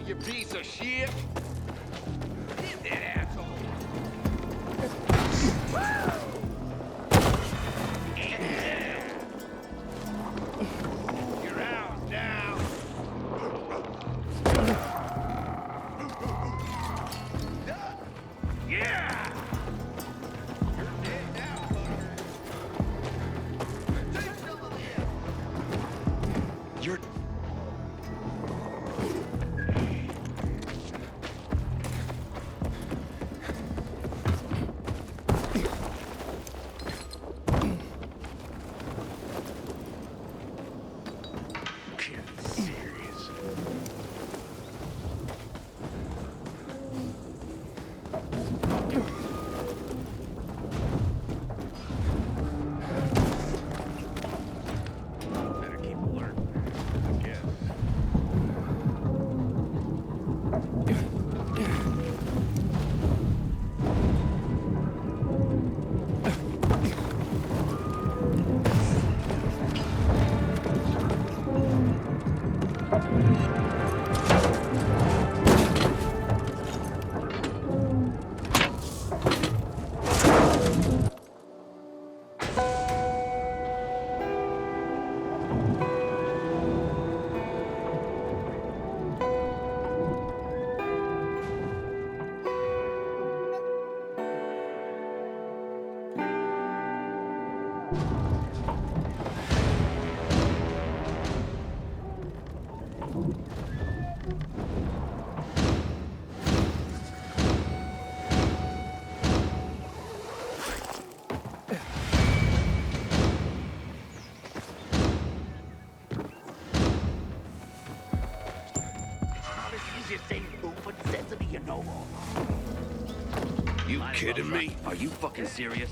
you piece of shit! Hit that asshole! You're out now! Yeah! You're dead now, fucker! Take some of this! You're... You kidding me? Are you fucking serious?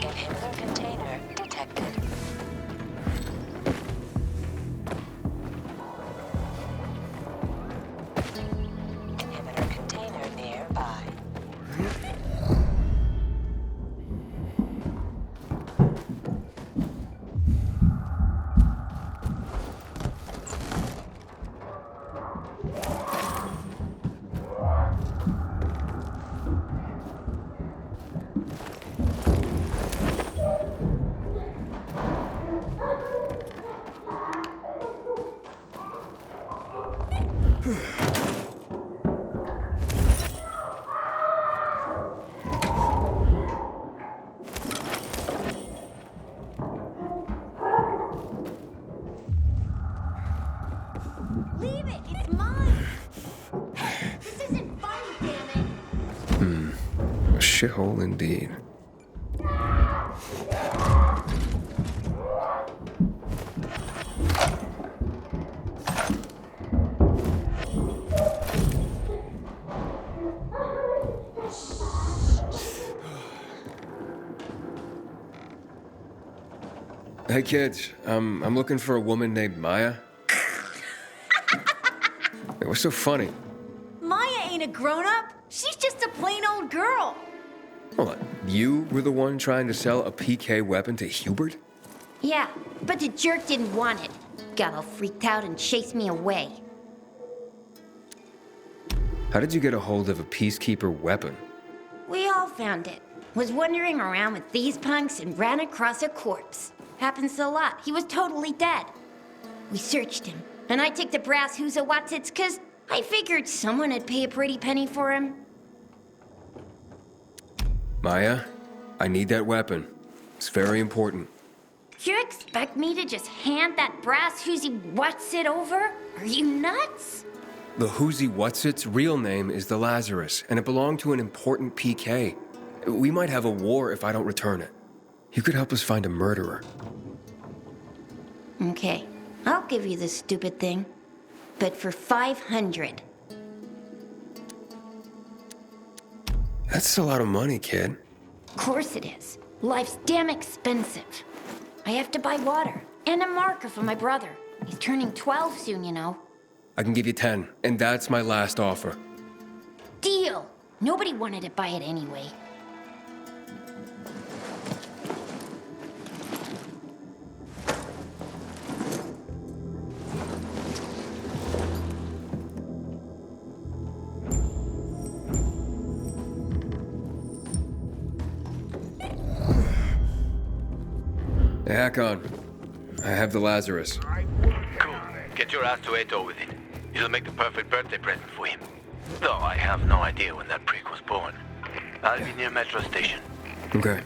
Inhibitor container detected. Inhibitor container nearby. Leave it! It's mine! This isn't funny, damn it! A shithole indeed. Hey kids, I'm looking for a woman named Maya. Hey, what's so funny? Maya ain't a grown-up. She's just a plain old girl. Hold on, you were the one trying to sell a PK weapon to Hubert? Yeah, but the jerk didn't want it. Got all freaked out and chased me away. How did you get a hold of a peacekeeper weapon? We all found it. Was wandering around with these punks and ran across a corpse. Happens a lot. He was totally dead. We searched him, and I took the brass who's a Watsits, 'cause I figured someone would pay a pretty penny for him. Maya, I need that weapon. It's very important. You expect me to just hand that brass whoozy Watsit over? Are you nuts? The Whoozy Whatsit's real name is the Lazarus, and it belonged to an important PK. We might have a war if I don't return it. You could help us find a murderer. Okay, I'll give you this stupid thing. But for 500. That's a lot of money, kid. Of course it is. Life's damn expensive. I have to buy water, And a marker for my brother. He's turning 12 soon, you know. I can give you 10, and that's my last offer. Deal! Nobody wanted to buy it anyway. Hey, Hakon. I have the Lazarus. Cool. Get your ass to Ato with it. It'll make the perfect birthday present for him. Though I have no idea when that prick was born. I'll be near Metro Station. Okay.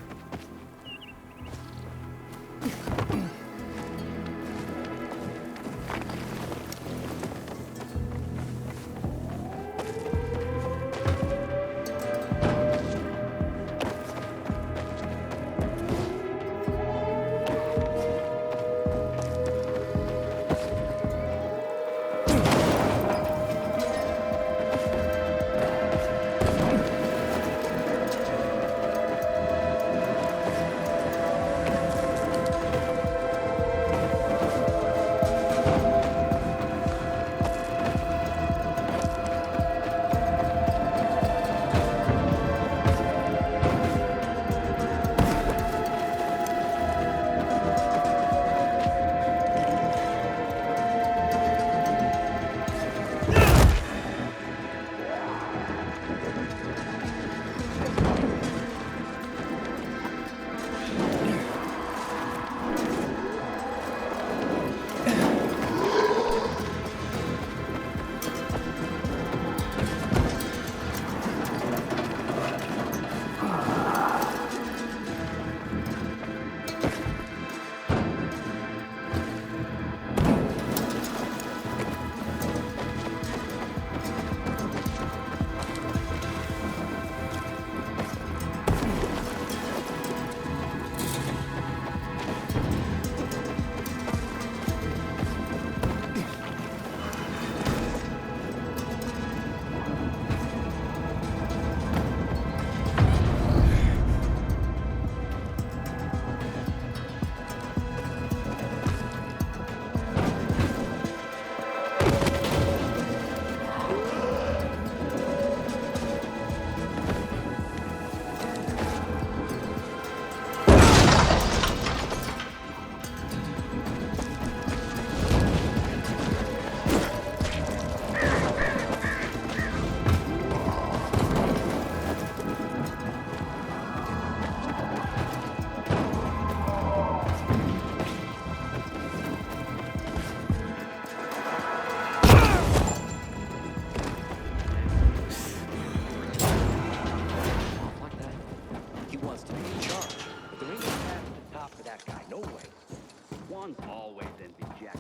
Always envy Jack.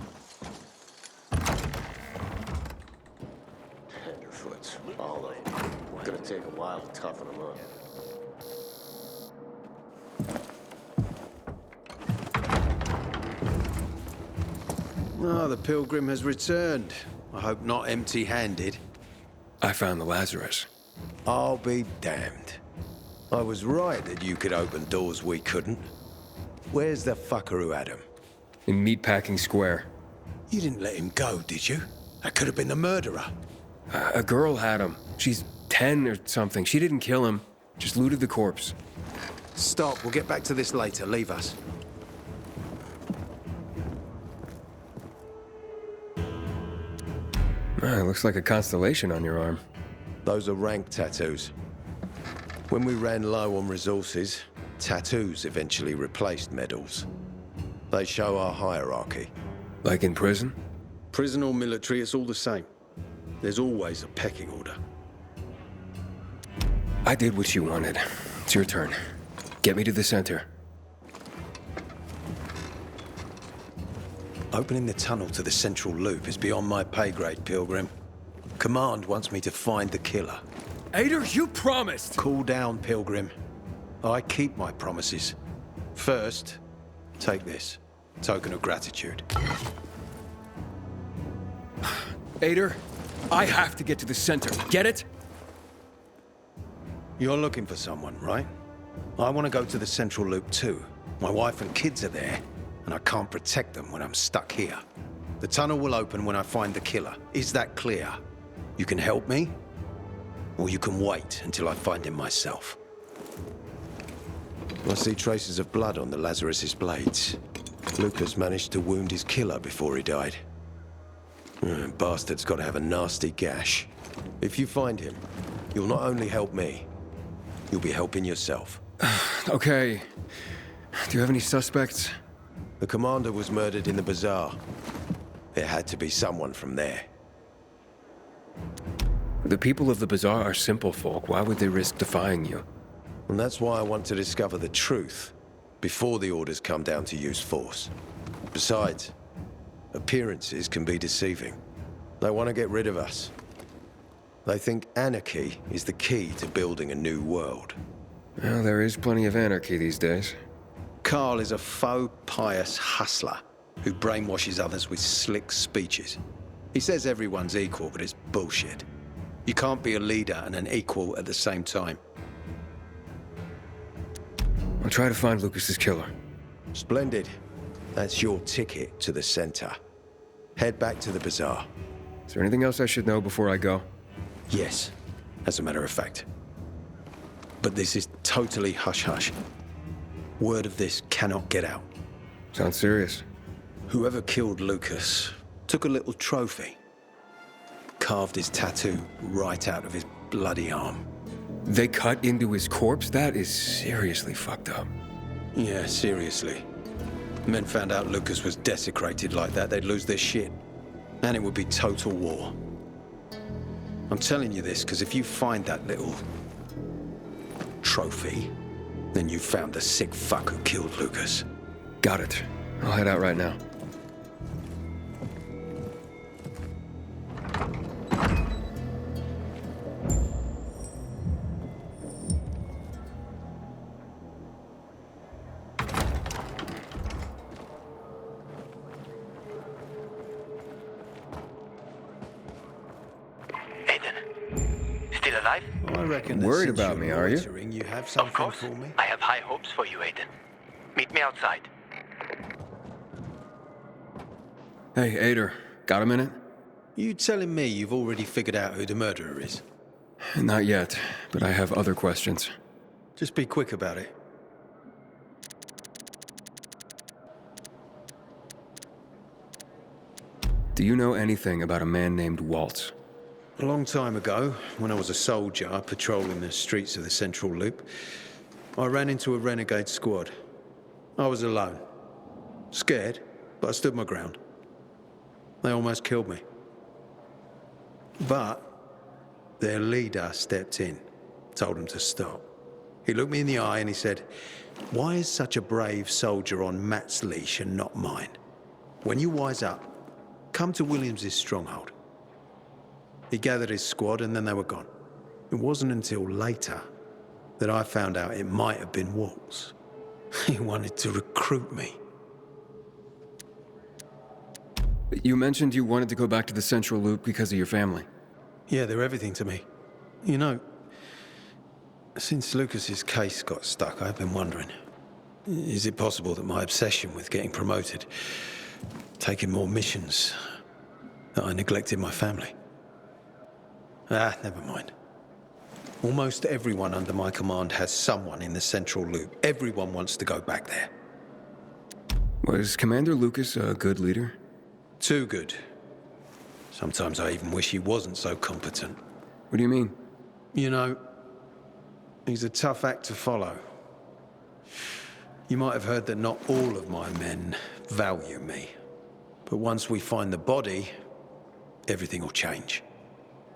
Tenderfoots, all of them. Gonna take a while to toughen them up. Oh, the pilgrim has returned. I hope not empty-handed. I found the Lazarus. I'll be damned. I was right that you could open doors we couldn't. Where's the fucker who had him? In Meatpacking Square. You didn't let him go, did you? That could have been the murderer. A girl had him. She's 10 or something. She didn't kill him, just looted the corpse. Stop, we'll get back to this later. Leave us. It looks like a constellation on your arm. Those are rank tattoos. When we ran low on resources, tattoos eventually replaced medals. They show our hierarchy. Like in prison? Prison or military, it's all the same. There's always a pecking order. I did what you wanted. It's your turn. Get me to the center. Opening the tunnel to the central loop is beyond my pay grade, Pilgrim. Command wants me to find the killer. Ader, you promised! Cool down, Pilgrim. I keep my promises. First, take this. Token of gratitude. Ader, I have to get to the center. Get it? You're looking for someone, right? I want to go to the central loop too. My wife and kids are there, and I can't protect them when I'm stuck here. The tunnel will open when I find the killer. Is that clear? You can help me, or you can wait until I find him myself. I see traces of blood on the Lazarus's blades. Lucas managed to wound his killer before he died. Bastard's got to have a nasty gash. If you find him, you'll not only help me, you'll be helping yourself. Okay. Do you have any suspects? The commander was murdered in the bazaar. It had to be someone from there. The people of the bazaar are simple folk. Why would they risk defying you? And that's why I want to discover the truth before the orders come down to use force. Besides, appearances can be deceiving. They want to get rid of us. They think anarchy is the key to building a new world. Well, there is plenty of anarchy these days. Carl is a faux pious hustler who brainwashes others with slick speeches. He says everyone's equal, but it's bullshit. You can't be a leader and an equal at the same time. I'll try to find Lucas's killer. Splendid. That's your ticket to the center. Head back to the bazaar. Is there anything else I should know before I go? Yes, as a matter of fact. But this is totally hush-hush. Word of this cannot get out. Sounds serious. Whoever killed Lucas took a little trophy. Carved his tattoo right out of his bloody arm. They cut into his corpse? That is seriously fucked up. Yeah, seriously. Men found out Lucas was desecrated like that, they'd lose their shit. And it would be total war. I'm telling you this because if you find that little trophy, then you found the sick fuck who killed Lucas. Got it. I'll head out right now. Still alive? I reckon Worried since about you're me, are you? loitering, you have Of something course. for me? I have high hopes for you, Aiden. Meet me outside. Hey, Ader, got a minute? You telling me you've already figured out who the murderer is? Not yet, but I have other questions. Just be quick about it. Do you know anything about a man named Waltz? A long time ago, when I was a soldier patrolling the streets of the Central Loop, I ran into a renegade squad. I was alone. Scared, but I stood my ground. They almost killed me. But their leader stepped in, told them to stop. He looked me in the eye and he said, "Why is such a brave soldier on Matt's leash and not mine? When you wise up, come to Williams's stronghold." He gathered his squad and then they were gone. It wasn't until later that I found out it might have been Waltz. He wanted to recruit me. You mentioned you wanted to go back to the Central Loop because of your family. Yeah, they're everything to me. You know, since Lucas's case got stuck, I've been wondering, is it possible that my obsession with getting promoted, taking more missions, that I neglected my family? Never mind. Almost everyone under my command has someone in the Central Loop. Everyone wants to go back there. Was Commander Lucas a good leader? Too good. Sometimes I even wish he wasn't so competent. What do you mean? You know, he's a tough act to follow. You might have heard that not all of my men value me. But once we find the body, everything will change.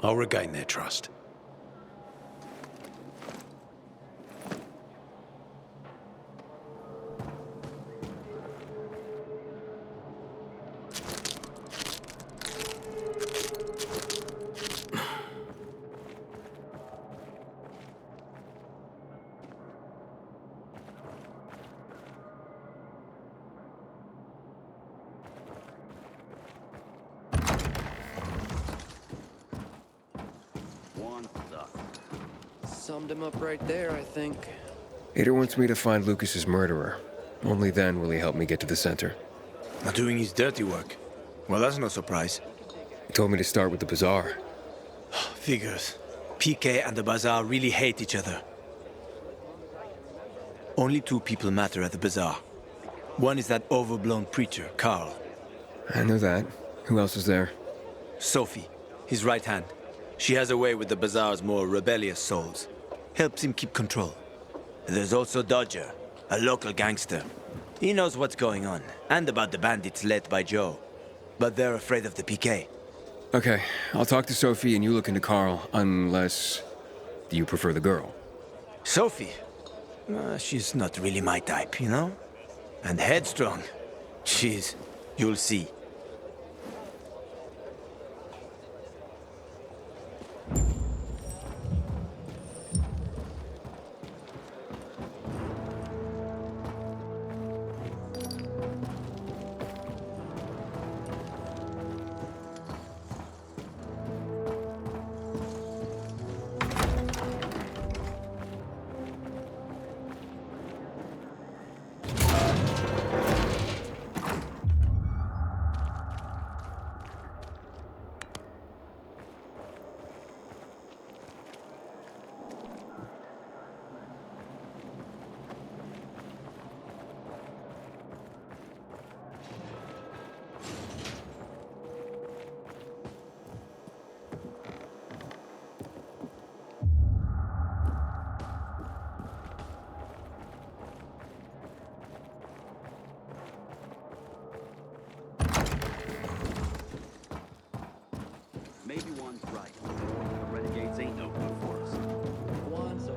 I'll regain their trust. Summed him up right there, I think. Ader wants me to find Lucas's murderer. Only then will he help me get to the center. Not doing his dirty work. Well, that's no surprise. He told me to start with the bazaar. Figures. PK and the bazaar really hate each other. Only two people matter at the bazaar. One is that overblown preacher, Carl. I know that. Who else is there? Sophie, his right hand. She has a way with the bazaar's more rebellious souls. Helps him keep control. There's also Dodger, a local gangster. He knows what's going on, and about the bandits led by Joe. But they're afraid of the PK. Okay, I'll talk to Sophie and you look into Carl, unless... Do you prefer the girl? Sophie? She's not really my type, you know? And headstrong. You'll see. Maybe one's right. The renegades ain't no good for us. One's a...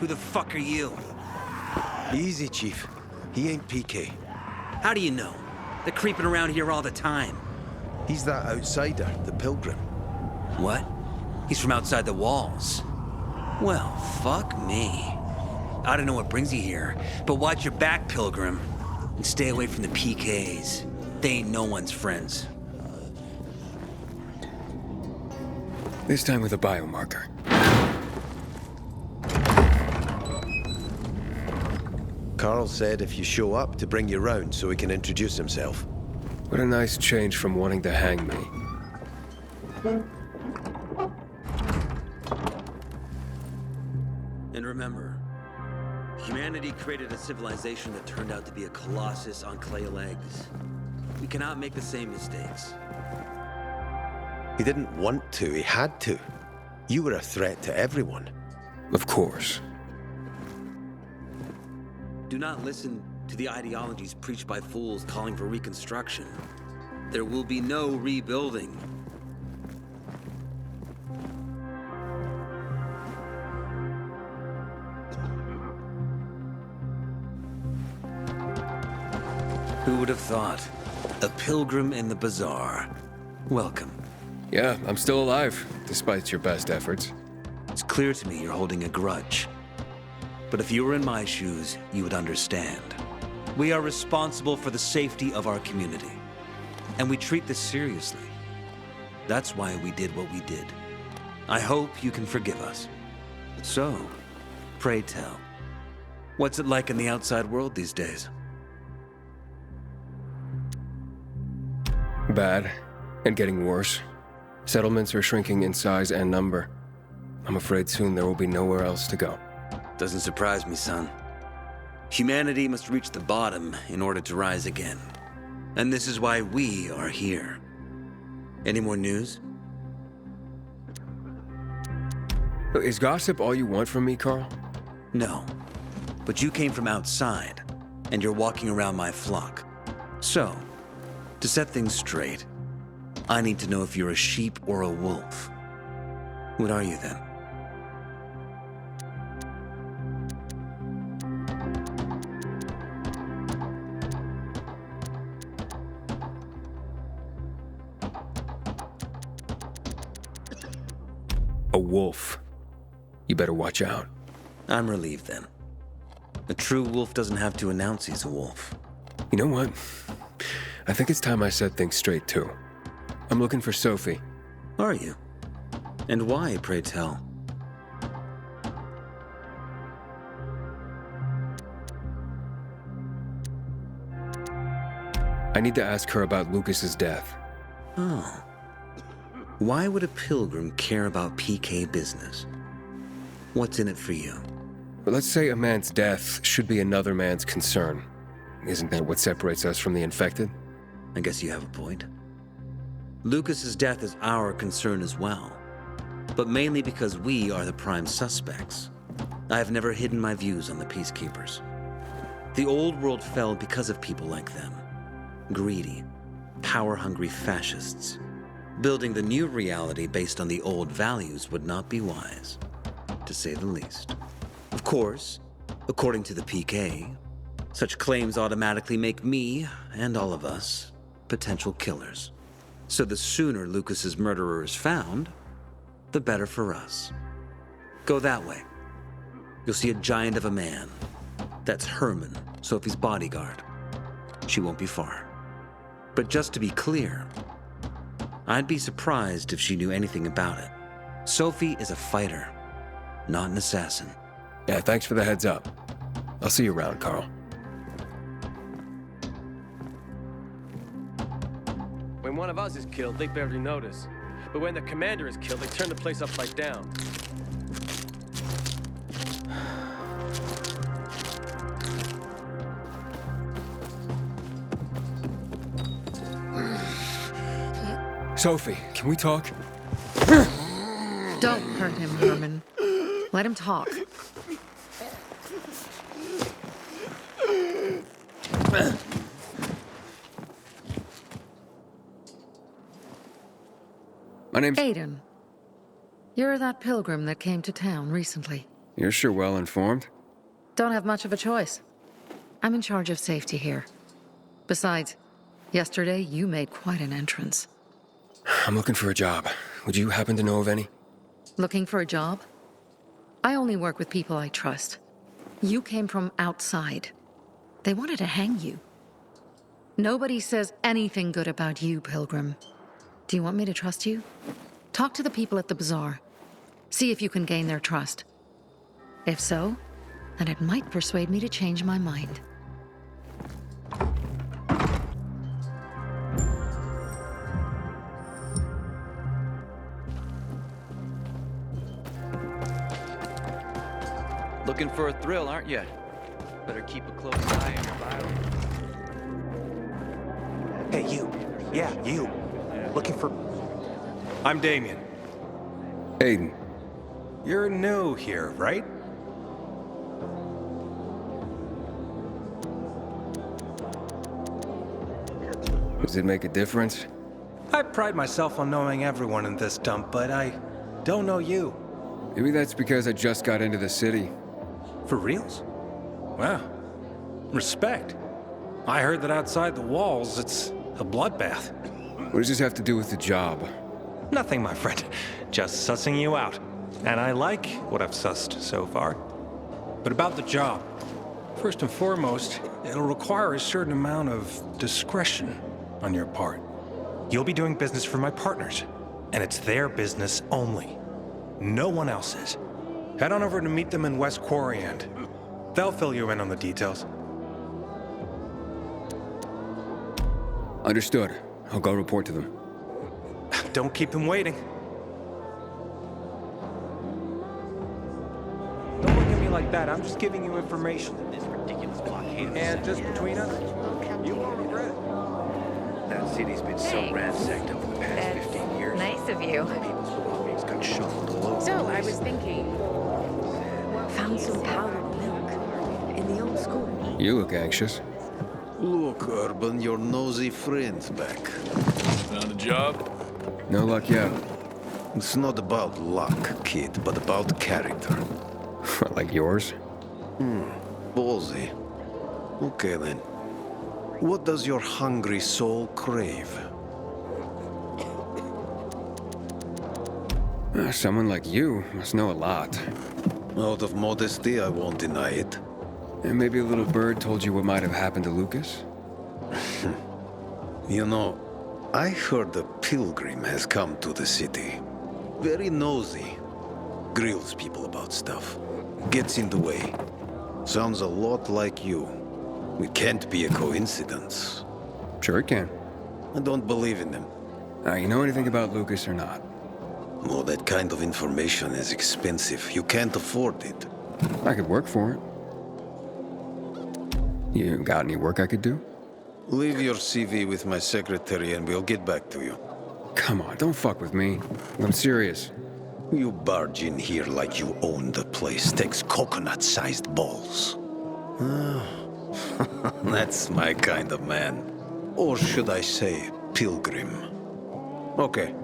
Who the fuck are you? Easy, Chief. He ain't PK. How do you know? They're creeping around here all the time. He's that outsider, the pilgrim. What? He's from outside the walls. Well, fuck me. I don't know what brings you here, but watch your back, Pilgrim. And stay away from the PKs. They ain't no one's friends. This time with a biomarker. Carl said if you show up to bring you round so he can introduce himself. What a nice change from wanting to hang me. And remember, humanity created a civilization that turned out to be a colossus on clay legs. We cannot make the same mistakes. He didn't want to, he had to. You were a threat to everyone. Of course. Do not listen to the ideologies preached by fools calling for reconstruction. There will be no rebuilding. Who would have thought? A pilgrim in the bazaar. Welcome. Yeah, I'm still alive, despite your best efforts. It's clear to me you're holding a grudge. But if you were in my shoes, you would understand. We are responsible for the safety of our community. And we treat this seriously. That's why we did what we did. I hope you can forgive us. So, pray tell, what's it like in the outside world these days? Bad, and getting worse. Settlements are shrinking in size and number. I'm afraid soon there will be nowhere else to go. Doesn't surprise me, son. Humanity must reach the bottom in order to rise again. And this is why we are here. Any more news? Is gossip all you want from me, Carl? No. But you came from outside, and you're walking around my flock. So, to set things straight, I need to know if you're a sheep or a wolf. What are you then? A wolf. You better watch out. I'm relieved then. A true wolf doesn't have to announce he's a wolf. You know what? I think it's time I set things straight, too. I'm looking for Sophie. Are you? And why, pray tell? I need to ask her about Lucas's death. Oh. Why would a pilgrim care about PK business? What's in it for you? But let's say a man's death should be another man's concern. Isn't that what separates us from the infected? I guess you have a point. Lucas's death is our concern as well, but mainly because we are the prime suspects. I have never hidden my views on the Peacekeepers. The old world fell because of people like them. Greedy, power-hungry fascists. Building the new reality based on the old values would not be wise, to say the least. Of course, according to the PK, such claims automatically make me, and all of us, potential killers. So the sooner Lucas's murderer is found, the better for us. Go that way. You'll see a giant of a man. That's Herman, Sophie's bodyguard. She won't be far. But just to be clear, I'd be surprised if she knew anything about it. Sophie is a fighter, not an assassin. Yeah, thanks for the heads up. I'll see you around, Carl. When one of us is killed, they barely notice. But when the commander is killed, they turn the place upside down. Sophie, can we talk? Don't hurt him, Herman. Let him talk. My name's... Aiden. You're that pilgrim that came to town recently. You're sure well informed. Don't have much of a choice. I'm in charge of safety here. Besides, yesterday you made quite an entrance. I'm looking for a job. Would you happen to know of any? Looking for a job? I only work with people I trust. You came from outside. They wanted to hang you. Nobody says anything good about you, Pilgrim. Do you want me to trust you? Talk to the people at the bazaar. See if you can gain their trust. If so, then it might persuade me to change my mind. Looking for a thrill, aren't you? Better keep a close eye on your bio. Hey, you. Yeah, you. Looking for... I'm Damien. Aiden. You're new here, right? Does it make a difference? I pride myself on knowing everyone in this dump, but I don't know you. Maybe that's because I just got into the city. For reals? Wow. Respect. I heard that outside the walls, it's a bloodbath. What does this have to do with the job? Nothing, my friend. Just sussing you out. And I like what I've sussed so far. But about the job. First and foremost, it'll require a certain amount of discretion on your part. You'll be doing business for my partners, and it's their business only. No one else's. Head on over to meet them in West Quarry End. They'll fill you in on the details. Understood. I'll go report to them. Don't keep them waiting. Don't look at me like that. I'm just giving you information. This ridiculous blockade. And just between us, you won't regret it. That city's been so ransacked over the past 15 years. Nice of you. People's belongings got shuffled all over. So, I was thinking... Found some powdered milk in the old school. You look anxious. Look, Urban, your nosy friend's back. Found a job? No luck yet. It's not about luck, kid, but about character. Like yours? Ballsy. Okay, then. What does your hungry soul crave? Someone like you must know a lot. Out of modesty, I won't deny it. And maybe a little bird told you what might have happened to Lucas? You know, I heard a pilgrim has come to the city. Very nosy. Grills people about stuff. Gets in the way. Sounds a lot like you. It can't be a coincidence. Sure it can. I don't believe in them. You know anything about Lucas or not? Oh, that kind of information is expensive. You can't afford it. I could work for it. You got any work I could do? Leave your CV with my secretary and we'll get back to you. Come on, don't fuck with me. I'm serious. You barge in here like you own the place. Takes coconut-sized balls. That's my kind of man. Or should I say, pilgrim. Okay.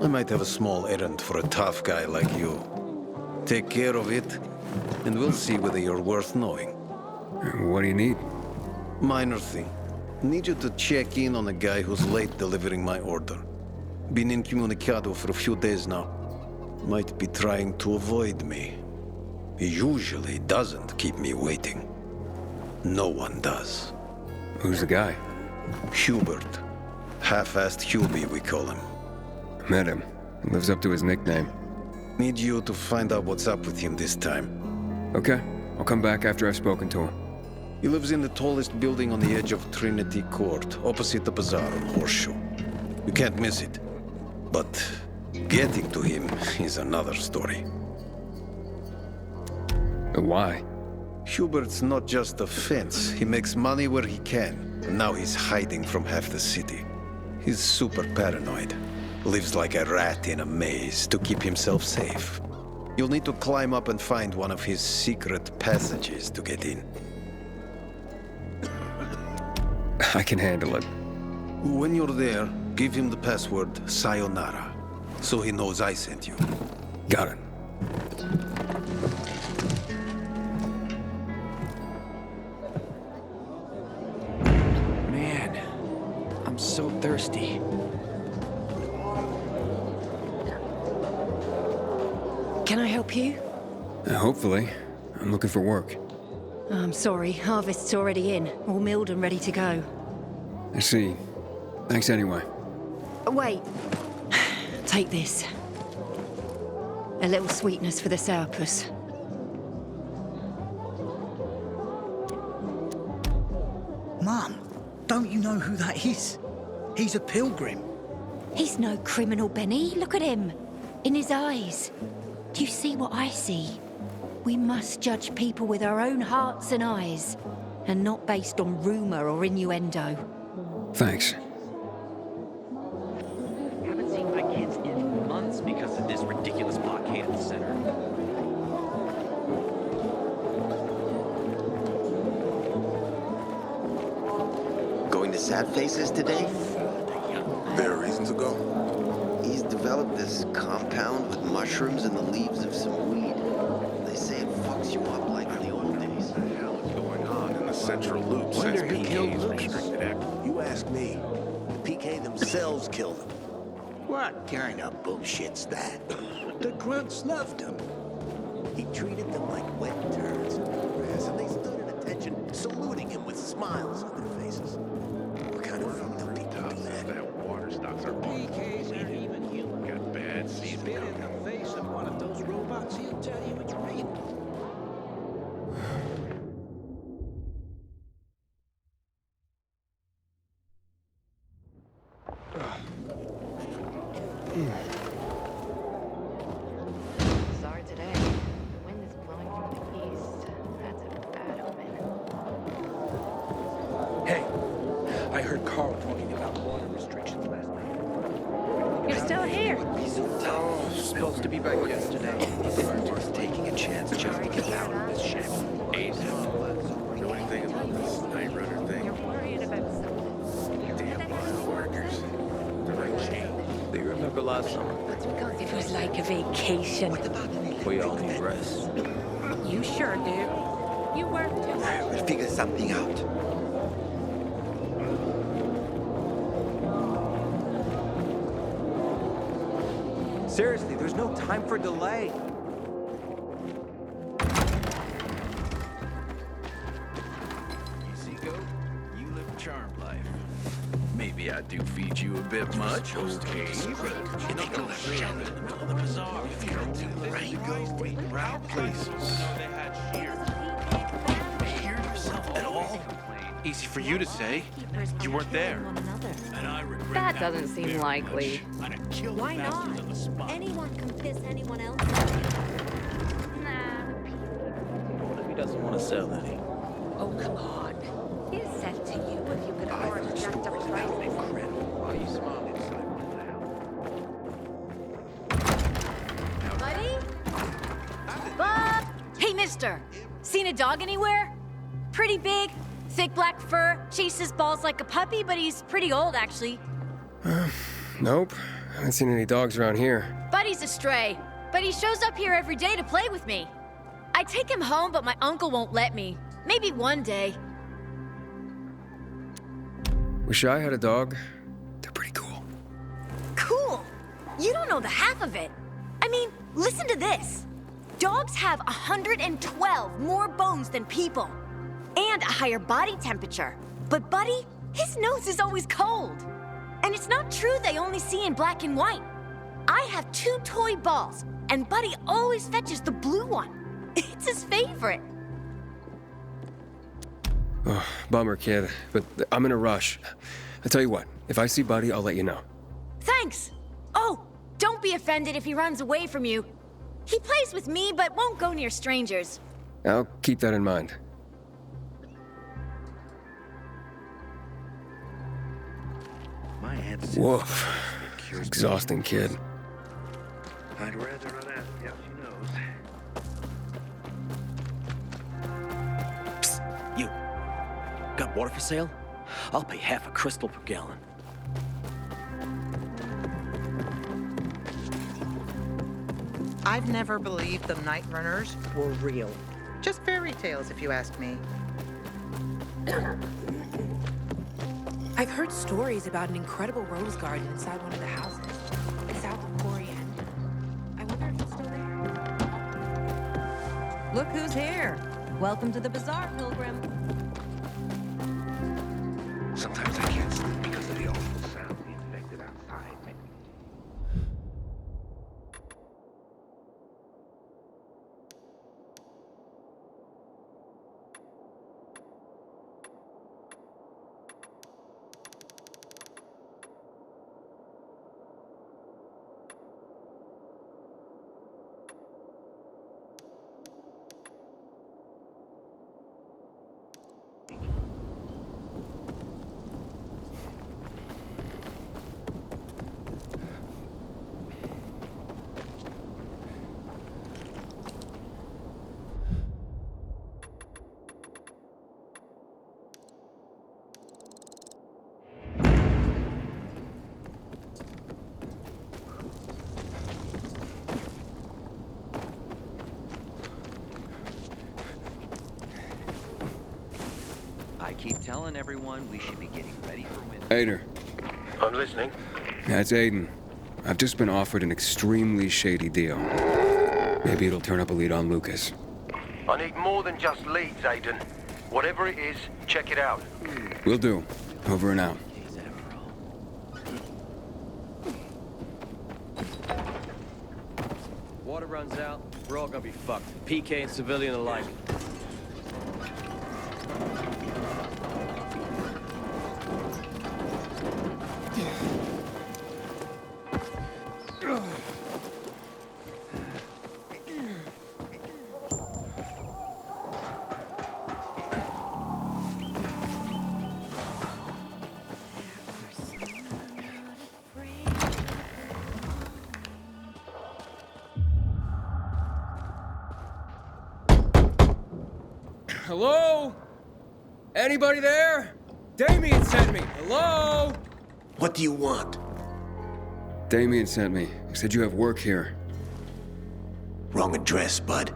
I might have a small errand for a tough guy like you. Take care of it, and we'll see whether you're worth knowing. What do you need? Minor thing. Need you to check in on a guy who's late delivering my order. Been incommunicado for a few days now. Might be trying to avoid me. He usually doesn't keep me waiting. No one does. Who's the guy? Hubert. Half-assed Hubie, we call him. Met him. Lives up to his nickname. Need you to find out what's up with him this time. Okay. I'll come back after I've spoken to him. He lives in the tallest building on the edge of Trinity Court, opposite the bazaar on Horseshoe. You can't miss it. But getting to him is another story. Why? Hubert's not just a fence. He makes money where he can. And now he's hiding from half the city. He's super paranoid. Lives like a rat in a maze to keep himself safe. You'll need to climb up and find one of his secret passages to get in. I can handle it. When you're there, give him the password Sayonara, so he knows I sent you. Got it. Man, I'm so thirsty. Can I help you? Hopefully. I'm looking for work. I'm sorry, harvest's already in, all milled and ready to go. I see. Thanks anyway. Wait. Take this. A little sweetness for the sourpuss. Mum, don't you know who that is? He's a pilgrim. He's no criminal, Benny. Look at him. In his eyes. Do you see what I see? We must judge people with our own hearts and eyes, and not based on rumor or innuendo. Thanks. Haven't seen my kids in months because of this ridiculous blockade at the center. Going to Sad Faces today? There a reason to go? He's developed this compound with mushrooms and the leaves of some weed. They say it fucks you up like in the old days. What the hell is going on in the central loop since PK's restricted access? You ask me. The PK themselves killed him. What kind of bullshit's that? The grunts loved him. He treated them like wet turds in the grass, and they stood at attention, saluting him with smiles on their faces. What kind of fucked up people do that? That water stocks are PKs aren't even human. got bad season. Spit in the face of one of those robots, he'll tell you it's real. Sorry today. The wind is blowing from the east. That's a bad omen. Hey, I heard Carl talking about water restrictions last night. You're still here. Oh, supposed to be back yesterday. Is it worth taking a chance just to get out of this shit? Know anything about this night runner thing? You're worried about something. Damn mile workers. The right chain. Do you remember last summer? It was like a vacation. We all need rest. You sure do. You work too. We'll figure something out. Seriously, there's no time for delay. You see, Goat? You live a charmed life. Maybe I do feed you a bit much, okay? But you don't go shit in the middle of the bazaar. If you're too ready to go, wait around places. Hear yourself at all? Easy for you to say. You weren't there. And I regret That doesn't seem likely. I'd have killed Why the bastards not? on the spot. Anyone can piss anyone else. What if he doesn't want to sell any? Oh, come on. He said to you if you could afford to jacked up prices. Incredible. Why you smile inside? What the hell? Buddy? Bob! Hey, mister. Seen a dog anywhere? Pretty big, thick black fur, chases balls like a puppy, but he's pretty old, actually. Nope. Haven't seen any dogs around here. Buddy's a stray, but he shows up here every day to play with me. I take him home, but my uncle won't let me. Maybe one day. Wish I had a dog. They're pretty cool. Cool! You don't know the half of it. I mean, listen to this. Dogs have 112 more bones than people, and a higher body temperature. But Buddy, his nose is always cold. And it's not true they only see in black and white. I have 2 toy balls, and Buddy always fetches the blue one. It's his favorite. Oh, bummer, kid. But I'm in a rush. I tell you what, if I see Buddy, I'll let you know. Thanks. Oh, don't be offended if he runs away from you. He plays with me, but won't go near strangers. I'll keep that in mind. My aunt's Woof. Exhausting kid. I'd rather not ask how she knows. Psst, you. Got water for sale? I'll pay half a crystal per gallon. I've never believed the Night Runners were real. Just fairy tales, if you ask me. I've heard stories about an incredible rose garden inside one of the houses. It's south of Quarry End. I wonder if it's still there. Look who's here. Welcome to the Bazaar, Pilgrim. Sometimes I can't sleep because of the awful sound the infected outside make. I keep telling everyone we should be getting ready for winter. Ader. I'm listening. That's Aiden. I've just been offered an extremely shady deal. Maybe it'll turn up a lead on Lucas. I need more than just leads, Aiden. Whatever it is, check it out. Will do. Over and out. Water runs out, we're all gonna be fucked. PK and civilian alike. Hello? Anybody there? Damien sent me. Hello? What do you want? Damien sent me. He said you have work here. Wrong address, bud.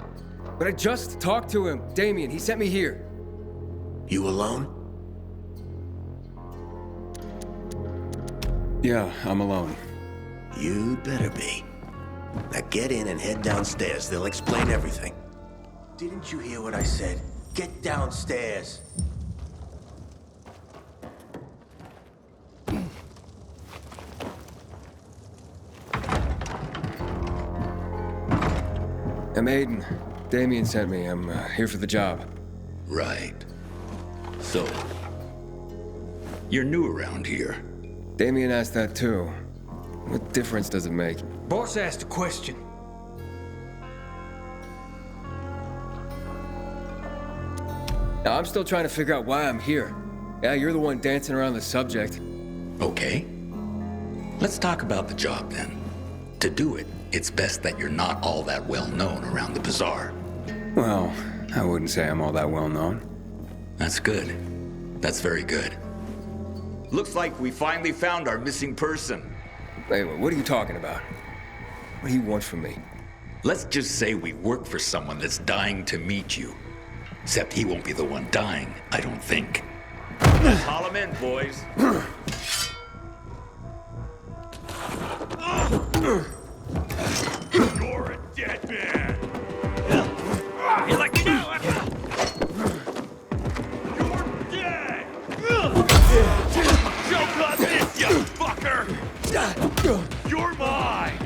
But I just talked to him. Damien, he sent me here. You alone? Yeah, I'm alone. You'd better be. Now get in and head downstairs. They'll explain everything. Didn't you hear what I said? Get downstairs. I'm Aiden. Damien sent me. I'm here for the job. Right. So, you're new around here. Damien asked that too. What difference does it make? Boss asked a question. Now, I'm still trying to figure out why I'm here. Yeah, you're the one dancing around the subject. Okay. Let's talk about the job then. To do it, it's best that you're not all that well known around the bazaar. Well, I wouldn't say I'm all that well known. That's good. That's very good. Looks like we finally found our missing person. Wait, what are you talking about? What do you want from me? Let's just say we work for someone that's dying to meet you. Except he won't be the one dying, I don't think. Let's haul him in, boys. You're a dead man! You like me now? You're dead! Choke on this, you fucker! You're mine!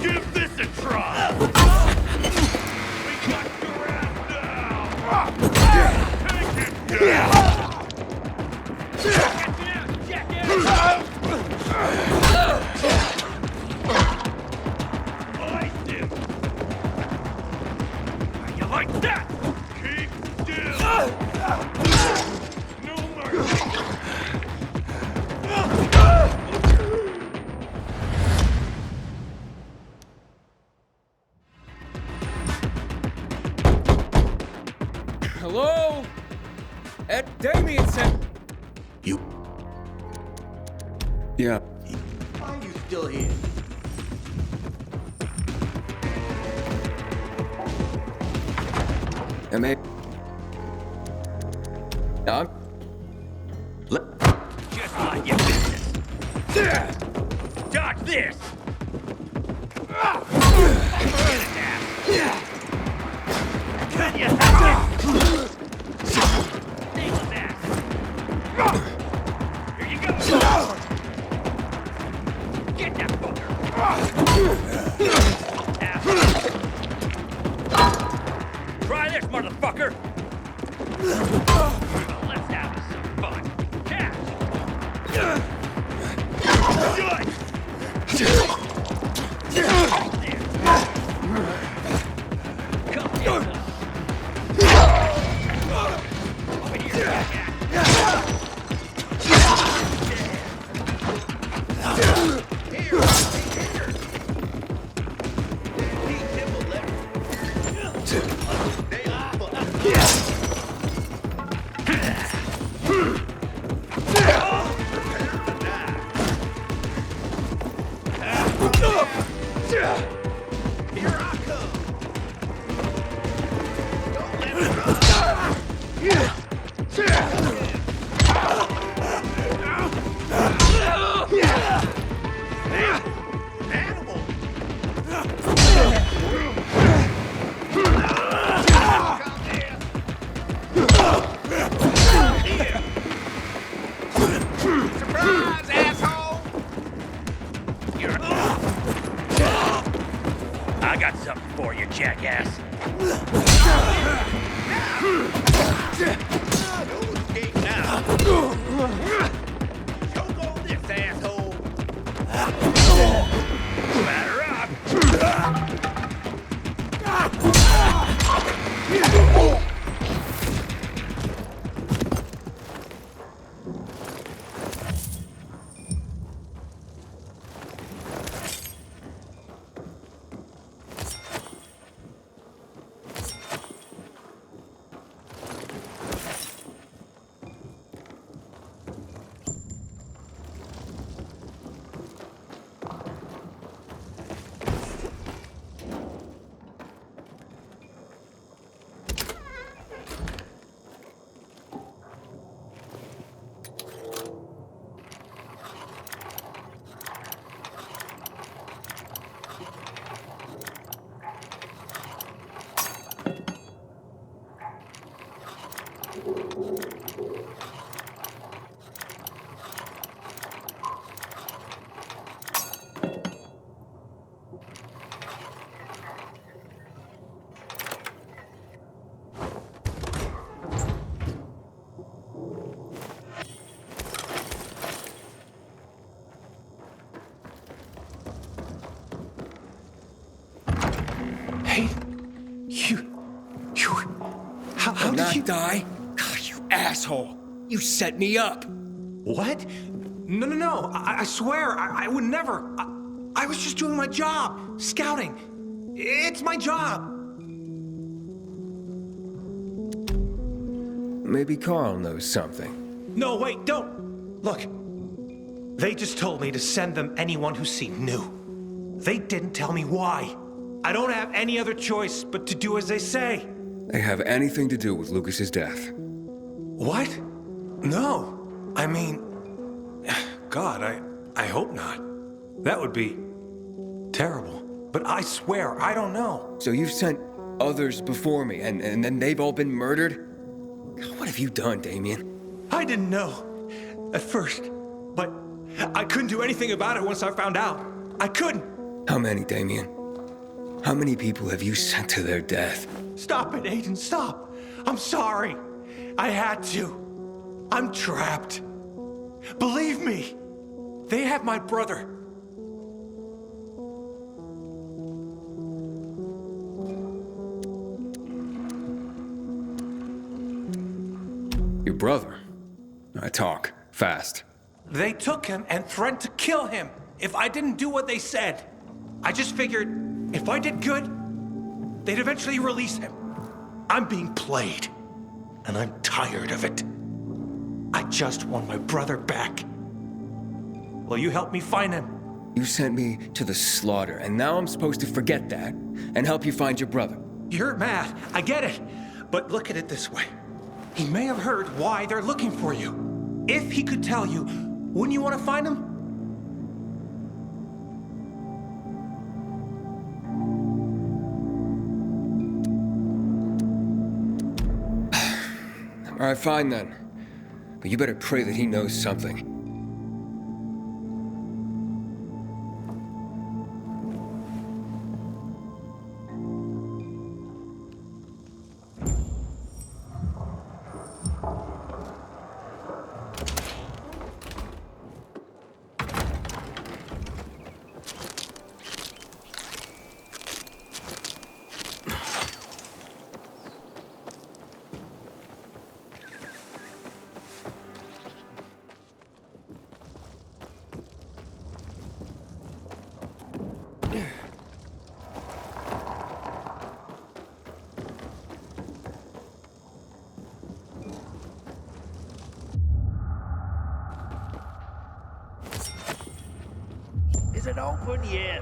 Give this a try! We got your ass now! Take it down! You like that? Keep still! No mercy! Hello? Ed Damien sent... You... Yeah. Why are you still here? I'm a... I'm... Just mind your business. Dodge this! Get it now! Surprise, asshole! I got something for you, jackass. No escape now. Choke on this, asshole. Batter up. How did you die? You asshole! You set me up. What? No. I swear, I would never. I was just doing my job, scouting. It's my job. Maybe Carl knows something. No, wait, don't. Look, they just told me to send them anyone who seemed new. They didn't tell me why. I don't have any other choice but to do as they say. They have anything to do with Lucas's death. What? No. I mean, God, I hope not. That would be terrible. But I swear, I don't know. So you've sent others before me, and then they've all been murdered? What have you done, Damien? I didn't know at first, but I couldn't do anything about it once I found out. I couldn't. How many, Damien? How many people have you sent to their death? Stop it, Aiden, stop. I'm sorry. I had to. I'm trapped. Believe me, they have my brother. Your brother? I talk fast. They took him and threatened to kill him if I didn't do what they said. I just figured if I did good, they'd eventually release him. I'm being played, and I'm tired of it. I just want my brother back. Will you help me find him? You sent me to the slaughter, and now I'm supposed to forget that and help you find your brother. You're mad, I get it. But look at it this way. He may have heard why they're looking for you. If he could tell you, wouldn't you want to find him? All right, fine then. But you better pray that he knows something. Is it open yet?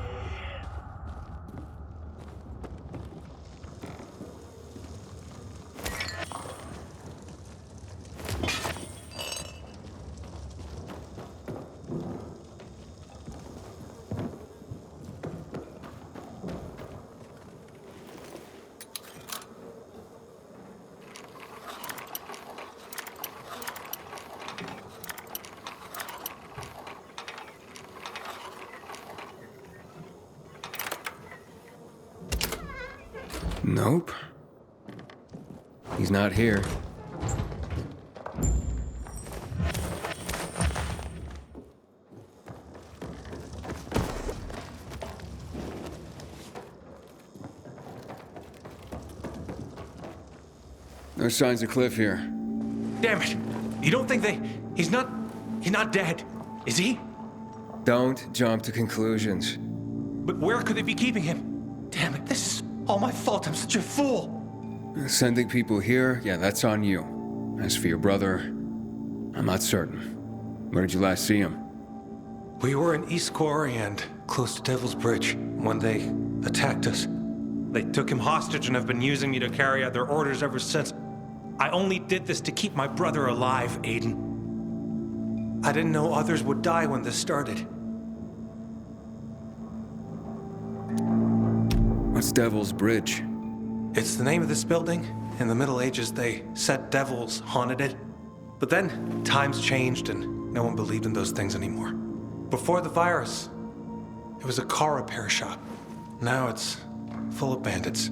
Nope. He's not here. No signs of Cliff here. Damn it! You don't think he's not dead, is he? Don't jump to conclusions. But where could they be keeping him? Damn it, this is all my fault. I'm such a fool. Sending people here, yeah, that's on you. As for your brother, I'm not certain. Where did you last see him? We were in East Quarry and close to Devil's Bridge when they attacked us. They took him hostage and have been using me to carry out their orders ever since. I only did this to keep my brother alive, Aiden. I didn't know others would die when this started. What's Devil's Bridge? It's the name of this building. In the Middle Ages, they said devils haunted it. But then, times changed and no one believed in those things anymore. Before the virus, it was a car repair shop. Now it's full of bandits.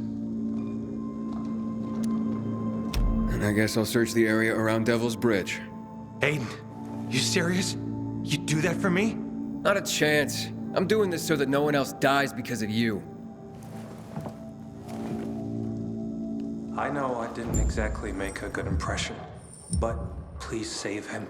And I guess I'll search the area around Devil's Bridge. Aiden, you serious? You'd do that for me? Not a chance. I'm doing this so that no one else dies because of you. I know I didn't exactly make a good impression, but please save him.